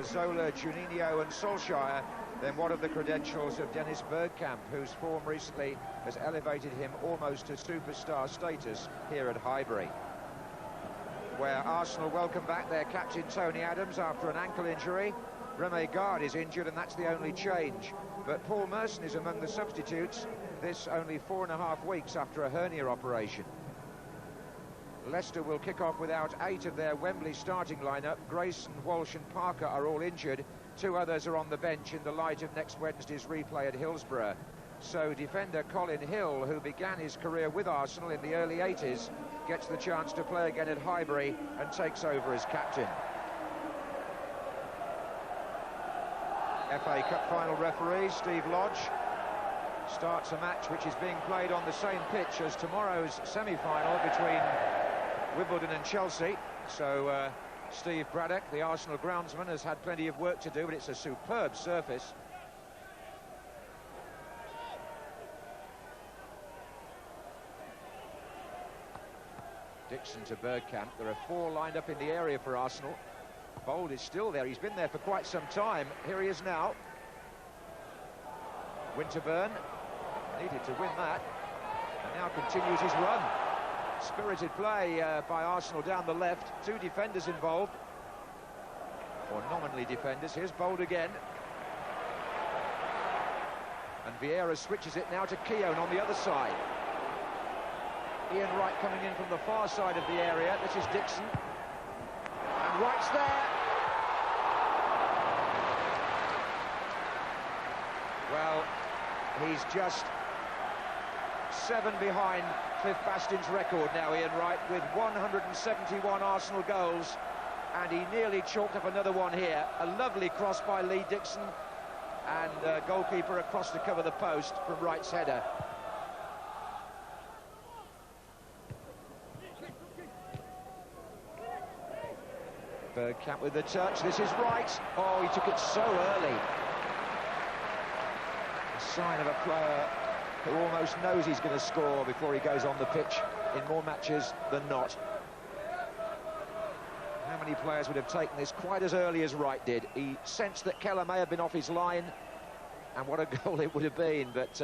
Zola, Juninho and Solskjaer, then what of the credentials of Dennis Bergkamp, whose form recently has elevated him almost to superstar status here at Highbury, where Arsenal welcome back their captain Tony Adams after an ankle injury. Remy Gard is injured and that's the only change, but Paul Merson is among the substitutes, this only 4.5 weeks after a hernia operation. Leicester will kick off without 8 of their Wembley starting lineup. Grayson, Walsh and Parker are all injured. 2 others are on the bench in the light of next Wednesday's replay at Hillsborough. So defender Colin Hill, who began his career with Arsenal in the early 80s, gets the chance to play again at Highbury and takes over as captain. FA Cup final referee Steve Lodge starts a match which is being played on the same pitch as tomorrow's semi-final between Wimbledon and Chelsea. So Steve Braddock, the Arsenal groundsman, has had plenty of work to do, but it's a superb surface. Dixon to Bergkamp. There are 4 lined up in the area for Arsenal. Bold is still there. He's been there for quite some time. Here he is now. Winterburn needed to win that, and now continues his run. Spirited play by Arsenal down the left. 2 defenders involved, or nominally defenders. Here's Bold again. And Vieira switches it now to Keown on the other side. Ian Wright coming in from the far side of the area. This is Dixon. And Wright's there. Well, he's just 7 behind Cliff Bastin's record now, Ian Wright, with 171 Arsenal goals, and he nearly chalked up another one here. A lovely cross by Lee Dixon, and goalkeeper across to cover the post from Wright's header. Bergkamp with the touch. This is Wright. Oh, he took it so early. A sign of a player who almost knows he's going to score before he goes on the pitch in more matches than not. How many players would have taken this quite as early as Wright did? He sensed that Keller may have been off his line, and what a goal it would have been, but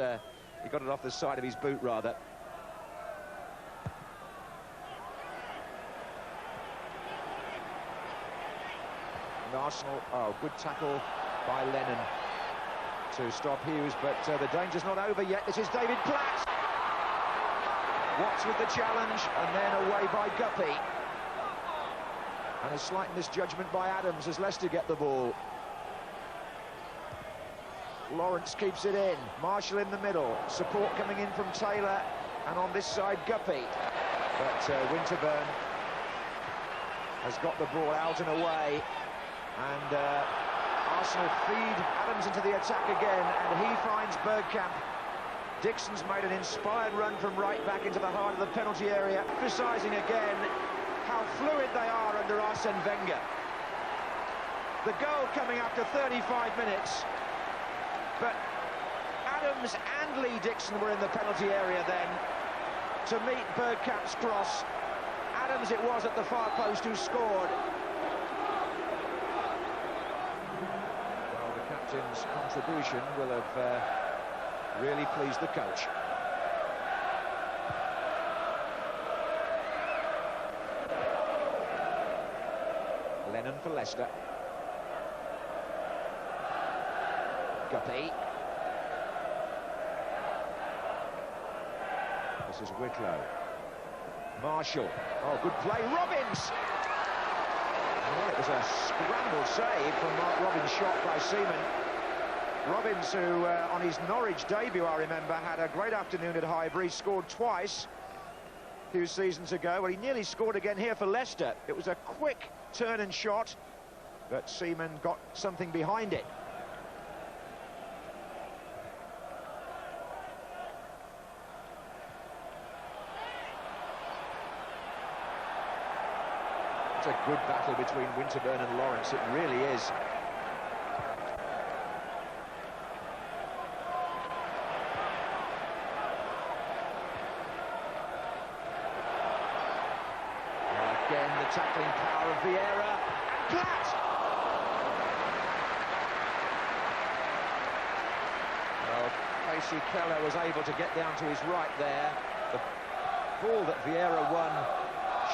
he got it off the side of his boot, rather. And Arsenal, oh, good tackle by Lennon to stop Hughes, but the danger's not over yet. This is David Platt. Watts with the challenge, and then away by Guppy. And a slight misjudgment by Adams as Leicester get the ball. Lawrence keeps it in. Marshall in the middle. Support coming in from Taylor, and on this side Guppy. But Winterburn has got the ball out and away, and Arsenal feed Adams into the attack again, and he finds Bergkamp. Dixon's made an inspired run from right back into the heart of the penalty area, emphasising again how fluid they are under Arsene Wenger. The goal coming after 35 minutes, but Adams and Lee Dixon were in the penalty area then to meet Bergkamp's cross. Adams it was at the far post who scored. Captain's contribution will have really pleased the coach. Lennon for Leicester. Guppy. This is Wicklow. Marshall. Oh, good play. Robbins! Well, it was a scrambled save from Mark Robbins' shot by Seaman. Robbins, who on his Norwich debut, I remember, had a great afternoon at Highbury, scored twice a few seasons ago. Well, he nearly scored again here for Leicester. It was a quick turn and shot, but Seaman got something behind it. It's a good battle between Winterburn and Lawrence, it really is. Again, the tackling power of Vieira. And Platt! Casey Keller was able to get down to his right there. The ball that Vieira won,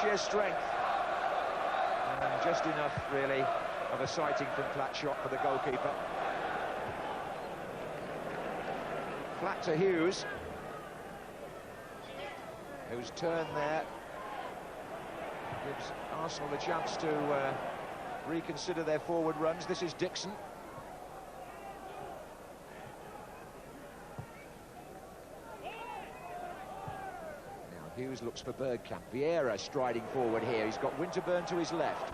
sheer strength. And just enough, really, of a sighting from flat shot for the goalkeeper. Flat to Hughes, whose turn there gives Arsenal the chance to reconsider their forward runs. This is Dixon. Now Hughes looks for Bergkamp. Vieira striding forward here. He's got Winterburn to his left.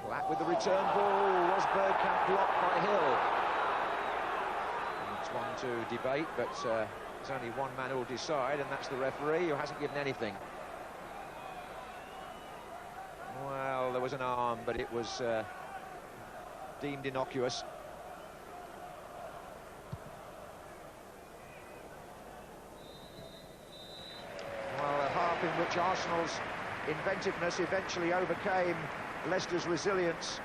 Platt with the return ball. Was Bergkamp blocked by Hill? It's one to debate, but there's only one man who'll decide, and that's the referee, who hasn't given anything. Well, there was an arm, but it was deemed innocuous. Well, a half in which Arsenal's inventiveness eventually overcame Leicester's resilience.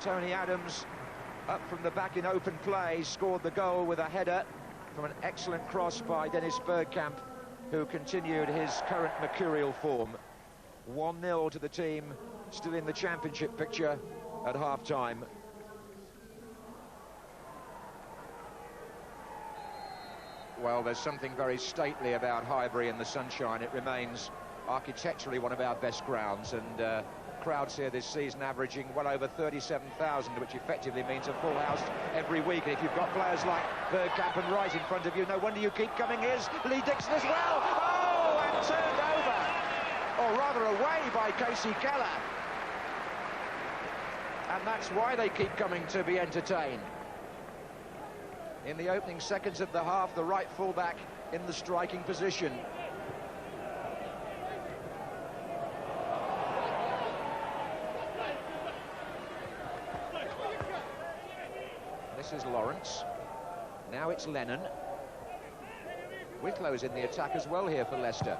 Tony Adams, up from the back in open play, scored the goal with a header from an excellent cross by Dennis Bergkamp, who continued his current mercurial form. 1-0 to the team still in the championship picture at half-time. Well, there's something very stately about Highbury in the sunshine. It remains architecturally one of our best grounds, and crowds here this season averaging well over 37,000, which effectively means a full house every week. And if you've got players like Bergkamp and Wright in front of you, no wonder you keep coming. Here's Lee Dixon as well. Oh, and turned over, or rather away, by Casey Keller. And that's why they keep coming to be entertained. In the opening seconds of the half, the right fullback in the striking position. This is Lawrence. Now it's Lennon. Whitlow's in the attack as well here for Leicester.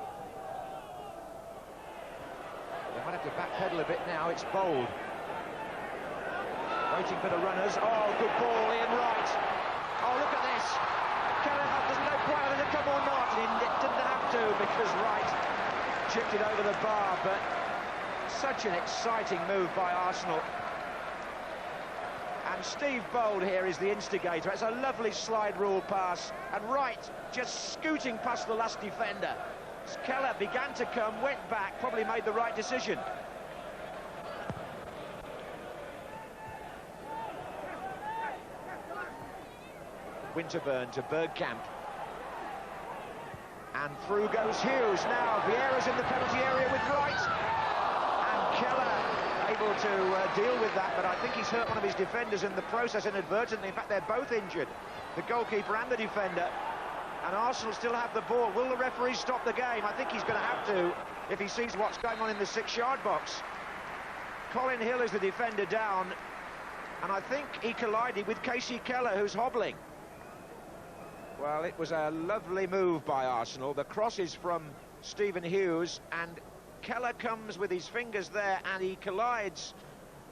They might have to backpedal a bit now. It's Bold. Waiting for the runners. Oh, good ball, Ian Wright. Oh, look at this. Keller doesn't know quite whether to come or not. He didn't have to, because Wright chipped it over the bar. But such an exciting move by Arsenal. And Steve Bold here is the instigator. It's a lovely slide rule pass, and Wright just scooting past the last defender. Keller began to come, went back, probably made the right decision. Winterburn to Bergkamp. And through goes Hughes. Now Vieira's in the penalty area with Wright. And Keller able to deal with that, but I think he's hurt one of his defenders in the process inadvertently. In fact, they're both injured, the goalkeeper and the defender. And Arsenal still have the ball. Will the referee stop the game? I think he's going to have to if he sees what's going on in the 6-yard box. Colin Hill is the defender down, and I think he collided with Casey Keller, who's hobbling. Well, it was a lovely move by Arsenal. The cross is from Stephen Hughes, and Keller comes with his fingers there, and he collides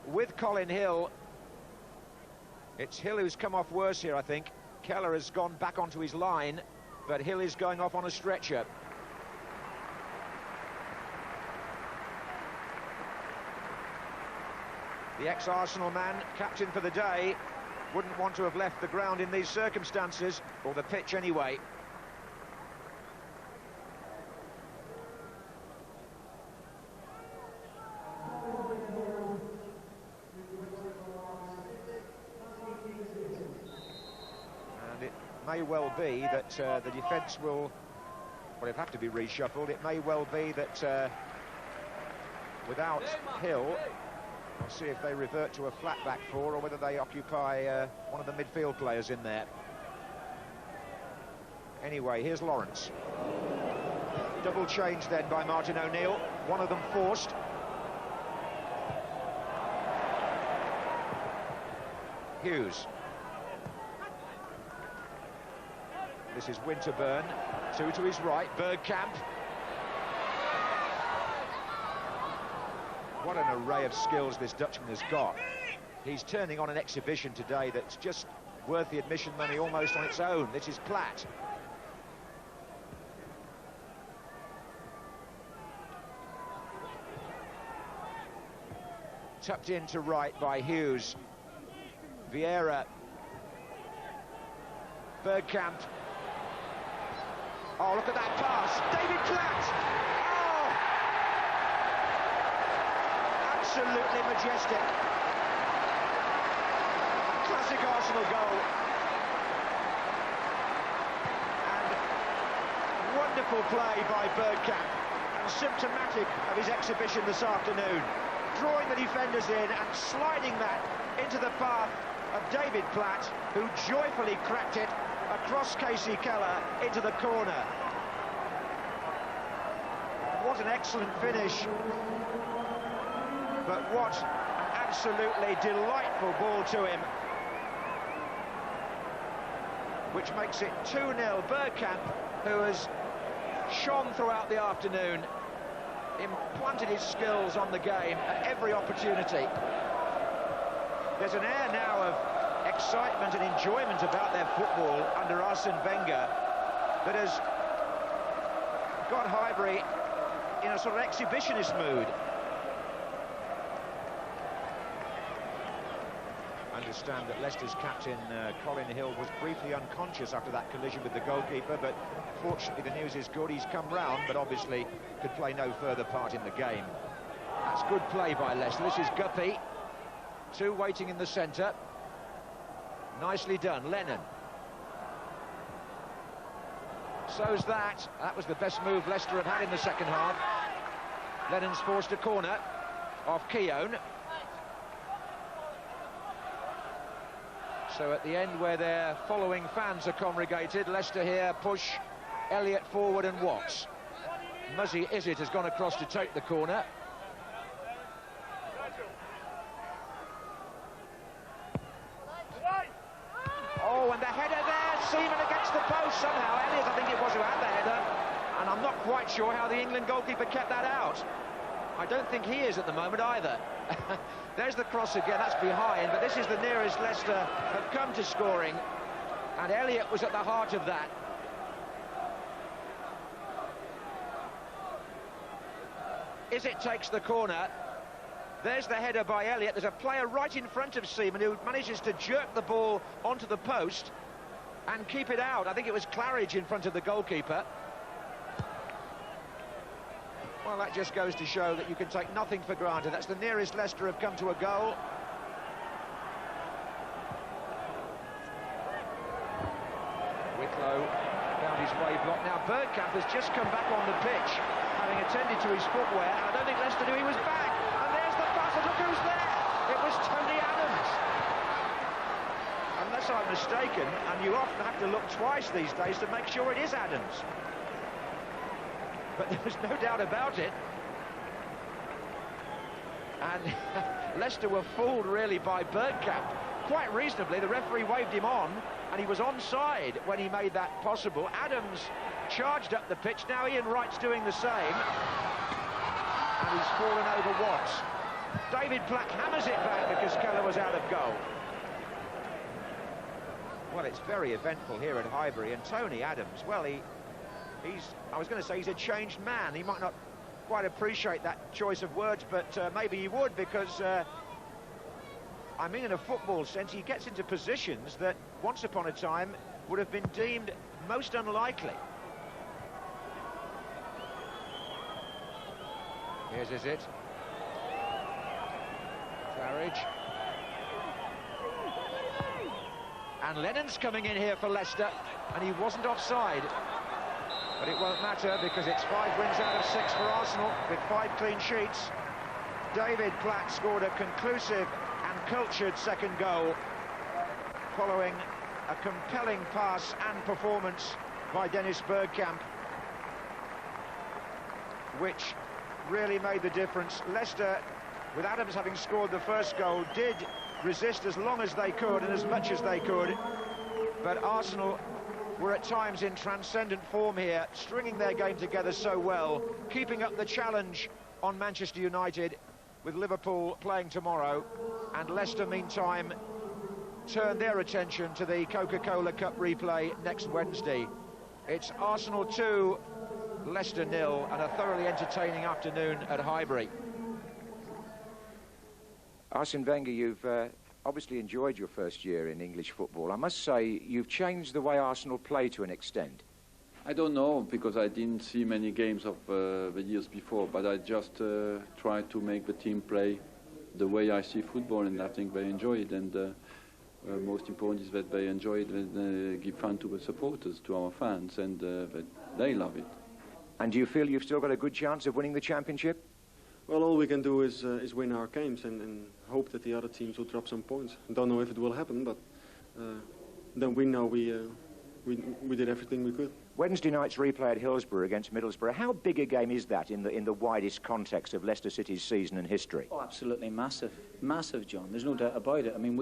with Colin Hill. It's Hill who's come off worse here, I think. Keller has gone back onto his line, but Hill is going off on a stretcher. The ex-Arsenal man, captain for the day, wouldn't want to have left the ground in these circumstances, or the pitch anyway. And it may well be that the defence will, well, it'll have to be reshuffled. It may well be that without Hill, we'll see if they revert to a flat back four or whether they occupy one of the midfield players in there. Anyway, here's Lawrence. Double change then by Martin O'Neill. One of them forced. Hughes. This is Winterburn. Two to his right. Bergkamp. What an array of skills this Dutchman has got. He's turning on an exhibition today that's just worth the admission money almost on its own. This is Platt. Tucked in to right by Hughes. Vieira. Bergkamp. Oh, look at that pass. David Platt. Oh! Absolutely majestic. Classic Arsenal goal. And wonderful play by Bergkamp. And symptomatic of his exhibition this afternoon. Drawing the defenders in and sliding that into the path of David Platt, who joyfully cracked it across Casey Keller into the corner. What an excellent finish, but what an absolutely delightful ball to him, which makes it 2-0. Bergkamp, who has shone throughout the afternoon, implanted his skills on the game at every opportunity. There's an air now of excitement and enjoyment about their football under Arsene Wenger that has got Highbury in a sort of exhibitionist mood. I understand that Leicester's captain Colin Hill was briefly unconscious after that collision with the goalkeeper, but fortunately the news is good. He's come round, but obviously could play no further part in the game. That's good play by Leicester. This is Guppy. Two waiting in the centre. Nicely done, Lennon. So's that. That was the best move Leicester have had in the second half. Lennon's forced a corner off Keown. So at the end where their following fans are congregated, Leicester here push Elliott forward and Watts. Muzzy Izzet has gone across to take the corner. Oh, and the header there, Seaman against the post somehow. Elliott, I think it was who had the header, and I'm not quite sure how the England goalkeeper kept that out. I don't think he is at the moment either. There's the cross again, that's behind, but this is the nearest Leicester have come to scoring, and Elliott was at the heart of that. Izzet takes the corner. There's the header by Elliott. There's a player right in front of Seaman who manages to jerk the ball onto the post and keep it out. I think it was Claridge in front of the goalkeeper. Well, that just goes to show that you can take nothing for granted. That's the nearest Leicester have come to a goal. Wicklow found his way blocked. Now Bergkamp has just come back on the pitch, having attended to his footwear, and I don't think Leicester knew he was back. And there's the pass, and look who's there! It was Tony Adams. Unless I'm mistaken, and you often have to look twice these days to make sure it is Adams. But there was no doubt about it. And Leicester were fooled really by Bergkamp. Quite reasonably, the referee waved him on, and he was onside when he made that possible. Adams charged up the pitch. Now Ian Wright's doing the same. And he's fallen over Watts. David Platt hammers it back because Keller was out of goal. Well, it's very eventful here at Highbury, and Tony Adams, well, I was going to say he's a changed man. He might not quite appreciate that choice of words, but maybe he would, because I mean, in a football sense, he gets into positions that once upon a time would have been deemed most unlikely. Here's Izzet. Claridge. And Lennon's coming in here for Leicester, and he wasn't offside. But it won't matter because it's 5 wins out of 6 for Arsenal with 5 clean sheets. David Platt scored a conclusive and cultured second goal following a compelling pass and performance by Dennis Bergkamp, which really made the difference. Leicester, with Adams having scored the first goal, did resist as long as they could and as much as they could, but Arsenal were at times in transcendent form here, stringing their game together so well, keeping up the challenge on Manchester United with Liverpool playing tomorrow, and Leicester, meantime, turn their attention to the Coca-Cola Cup replay next Wednesday. It's Arsenal 2, Leicester 0, and a thoroughly entertaining afternoon at Highbury. Arsene Wenger, you've obviously enjoyed your first year in English football. I must say, you've changed the way Arsenal play to an extent. I don't know, because I didn't see many games of the years before, but I just try to make the team play the way I see football, and I think they enjoy it. And most important is that they enjoy it and give fun to the supporters, to our fans, and that they love it. And do you feel you've still got a good chance of winning the championship? Well, all we can do is win our games and hope that the other teams will drop some points. I don't know if it will happen, but then we know we did everything we could. Wednesday night's replay at Hillsborough against Middlesbrough. How big a game is that in the widest context of Leicester City's season and history? Oh, absolutely massive, massive, John. There's no doubt about it. I mean,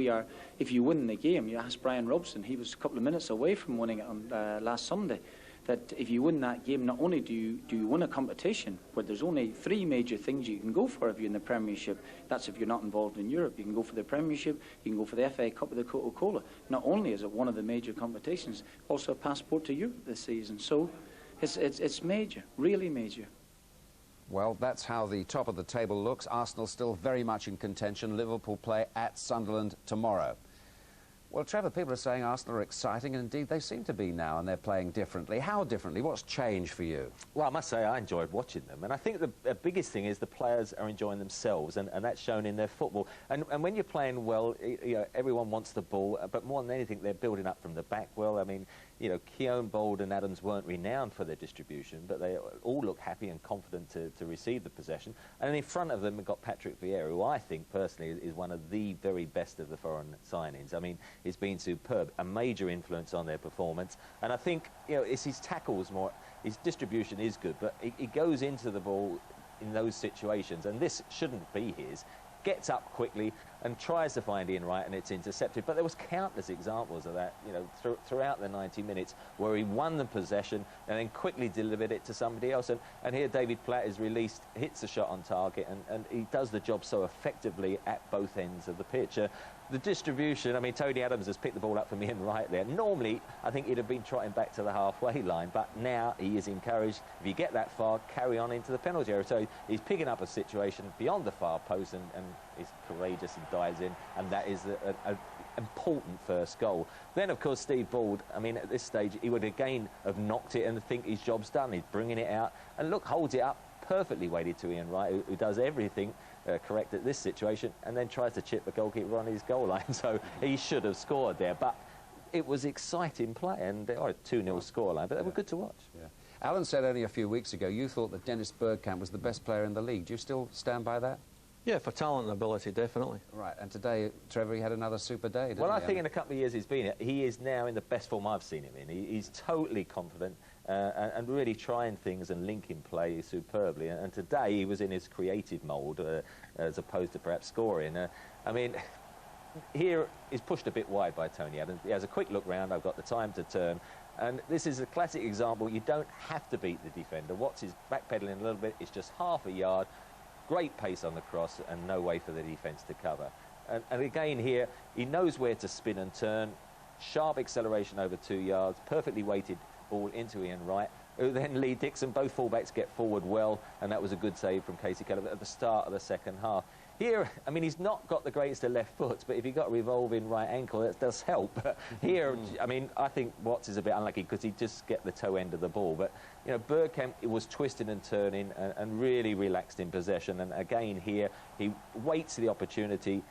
if you win the game, you ask Brian Robson, he was a couple of minutes away from winning it on last Sunday. That if you win that game, not only do you win a competition where there's only 3 major things you can go for if you're in the Premiership. That's if you're not involved in Europe. You can go for the Premiership, you can go for the FA Cup with the Coca-Cola. Not only is it one of the major competitions, also a passport to Europe this season. So it's major, really major. Well, that's how the top of the table looks. Arsenal still very much in contention. Liverpool play at Sunderland tomorrow. Well, Trevor, people are saying Arsenal are exciting, and indeed they seem to be now, and they're playing differently. How differently? What's changed for you? Well, I must say I enjoyed watching them, and I think the biggest thing is the players are enjoying themselves, and that's shown in their football. And when you're playing well, you know, everyone wants the ball, but more than anything, they're building up from the back well. I mean, you know, Keown, Bold and Adams weren't renowned for their distribution, but they all look happy and confident to receive the possession. And in front of them, we've got Patrick Vieira, who I think, personally, is one of the very best of the foreign signings. I mean, he's been superb, a major influence on their performance. And I think, you know, it's his tackles more, his distribution is good, but he goes into the ball in those situations, and this shouldn't be his. Gets up quickly and tries to find Ian Wright, and it's intercepted. But there was countless examples of that, you know, throughout the 90 minutes where he won the possession and then quickly delivered it to somebody else. And here David Platt is released, hits a shot on target, and he does the job so effectively at both ends of the pitch. The distribution, I mean, Tony Adams has picked the ball up from Ian Wright there. Normally, I think he'd have been trotting back to the halfway line, but now he is encouraged, if you get that far, carry on into the penalty area. So he's picking up a situation beyond the far post and is courageous and dives in, and that is an important first goal. Then, of course, Steve Bould, I mean, at this stage, he would again have knocked it and think his job's done. He's bringing it out, and look, holds it up, perfectly weighted to Ian Wright, who does everything correct at this situation, and then tries to chip the goalkeeper on his goal line. So he should have scored there, but it was exciting play, and they are a 2-0 scoreline, but they were good to watch. Yeah. Alan said only a few weeks ago you thought that Dennis Bergkamp was the best player in the league. Do you still stand by that? Yeah, for talent and ability, definitely. Right, and today, Trevor, he had another super day, didn't he? Well, I think in a couple of years he's been here, he is now in the best form I've seen him in. He's totally confident and really trying things and linking play superbly. And today he was in his creative mould as opposed to perhaps scoring. I mean, here he's pushed a bit wide by Tony Adams. He has a quick look round, I've got the time to turn. And this is a classic example. You don't have to beat the defender. Watts is backpedaling a little bit. It's just half a yard. Great pace on the cross and no way for the defence to cover. And again here, he knows where to spin and turn. Sharp acceleration over 2 yards, perfectly weighted ball into Ian Wright, who then Lee Dixon, both fullbacks get forward well, and that was a good save from Casey Keller at the start of the second half. Here, I mean, he's not got the greatest of left foot, but if you've got a revolving right ankle, that does help. But here, I mean, I think Watts is a bit unlucky because he just get the toe end of the ball. But, you know, Bergkamp was twisting and turning and really relaxed in possession. And again here, he waits the opportunity,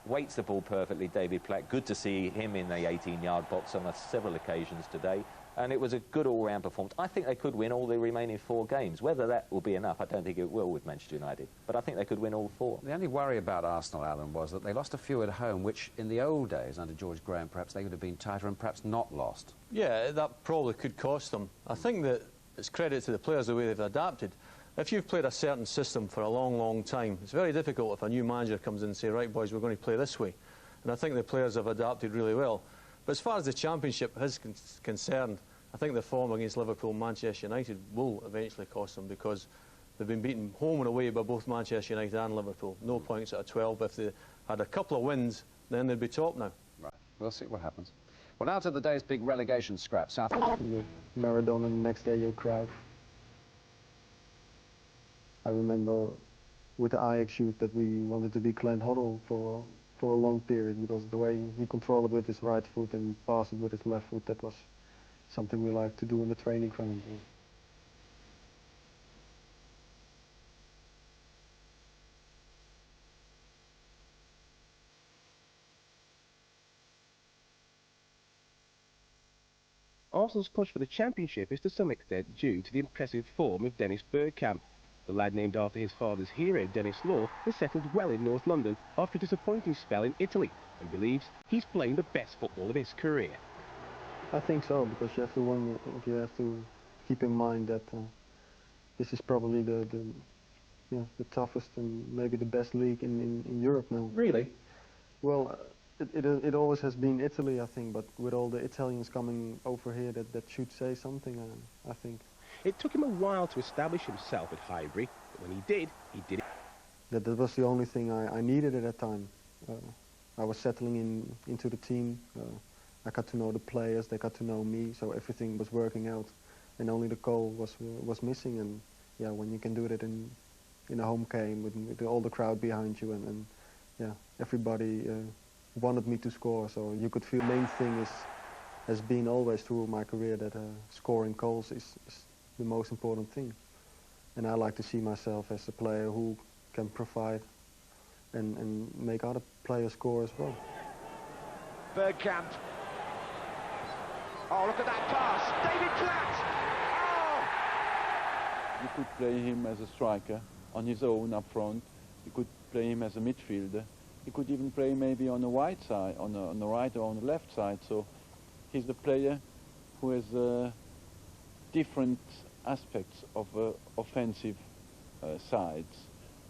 waits the ball perfectly, David Platt. Good to see him in the 18-yard box on several occasions today. And it was a good all-round performance. I think they could win all the remaining 4 games. Whether that will be enough, I don't think it will with Manchester United. But I think they could win all 4. The only worry about Arsenal, Alan, was that they lost a few at home, which in the old days, under George Graham, perhaps they would have been tighter and perhaps not lost. Yeah, that probably could cost them. I think that it's credit to the players the way they've adapted. If you've played a certain system for a long, long time, it's very difficult if a new manager comes in and says, right, boys, we're going to play this way. And I think the players have adapted really well. But as far as the Championship is concerned, I think the form against Liverpool and Manchester United will eventually cost them because They've been beaten home and away by both Manchester United and Liverpool. No points out of 12. If they had a couple of wins, then they'd be top now. Right. We'll see what happens. Well, now to the day's big relegation scrap. South. Maradona, the next day you cried. I remember with the Ajax shoot that we wanted to be Glenn Hoddle for a long period, because the way he controlled it with his right foot and passed it with his left foot, that was something we liked to do in the training ground. Arsenal's push for the Championship is to some extent due to the impressive form of Dennis Bergkamp. The lad named after his father's hero, Dennis Law, has settled well in North London after a disappointing spell in Italy and believes he's playing the best football of his career. I think so, because you have to keep in mind that this is probably the toughest and maybe the best league in Europe now. Really? Well, it always has been Italy, I think, but with all the Italians coming over here, that should say something, I think. It took him a while to establish himself at Highbury, but when he did it. That was the only thing I needed at that time. I was settling into the team. I got to know the players, they got to know me, so everything was working out. And only the goal was missing. And yeah, when you can do that in a home game with all the crowd behind you, and yeah, everybody wanted me to score, so you could feel. The main thing has been always through my career that scoring goals is the most important thing. And I like to see myself as a player who can provide and make other players score as well. Bergkamp. Oh, look at that pass. David Platt. Oh! You could play him as a striker on his own up front. You could play him as a midfielder. You could even play maybe on the wide side, on the right or on the left side. So he's the player who has different aspects of offensive sides.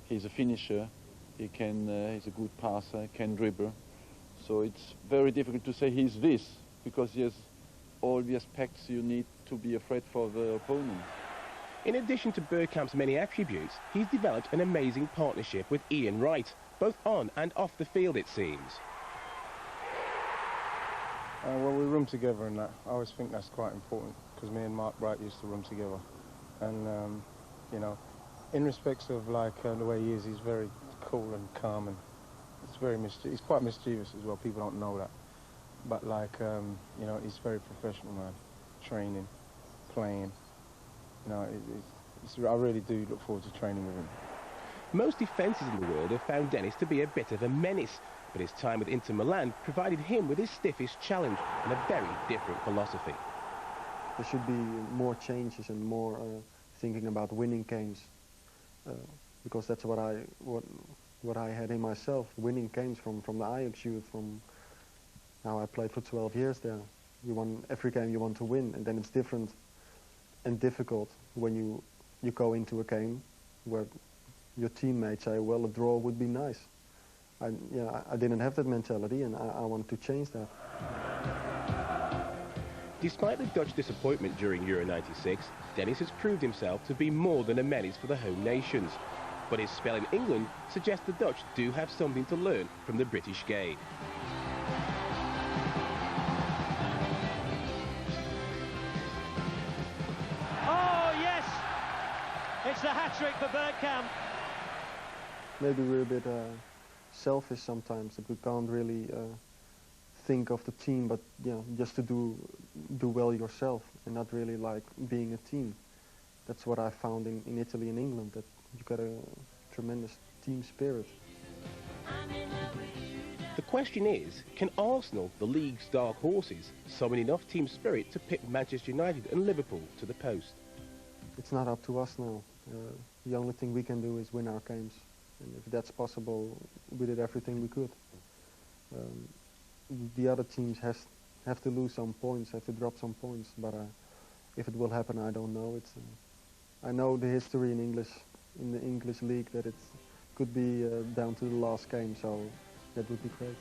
He's a finisher. He's a good passer. Can dribble. So it's very difficult to say he's this, because he has all the aspects you need to be afraid for the opponent. In addition to Bergkamp's many attributes, he's developed an amazing partnership with Ian Wright, both on and off the field, it seems. Well, we room together, and that I always think that's quite important, because me and Mark Wright used to room together. And you know, in respects of like the way he is, he's very cool and calm, and he's quite mischievous as well. People don't know that, but like you know, he's very professional, man. Training, playing. You know, I really do look forward to training with him. Most defences in the world have found Dennis to be a bit of a menace, but his time with Inter Milan provided him with his stiffest challenge and a very different philosophy. There should be more changes and more thinking about winning games, because that's what I had in myself, winning games from the Ajax youth. From now I played for 12 years there. You won every game you want to win, and then it's different and difficult when you go into a game where your teammates say, well, a draw would be nice. I didn't have that mentality, and I want to change that. Despite the Dutch disappointment during Euro '96, Dennis has proved himself to be more than a menace for the home nations. But his spell in England suggests the Dutch do have something to learn from the British game. Oh, yes! It's the hat-trick for Bergkamp. Maybe we're a bit selfish sometimes, that we can't really think of the team, but just to do well yourself, and not really like being a team. That's what I found in Italy and England, that you got a tremendous team spirit. The question is, can Arsenal, the league's dark horses, summon enough team spirit to pit Manchester United and Liverpool to the post? It's not up to us now. The only thing we can do is win our games. And if that's possible, we did everything we could. The other teams have to lose some points, have to drop some points, but if it will happen, I don't know. I know the history in the English league, that it could be down to the last game, so that would be great.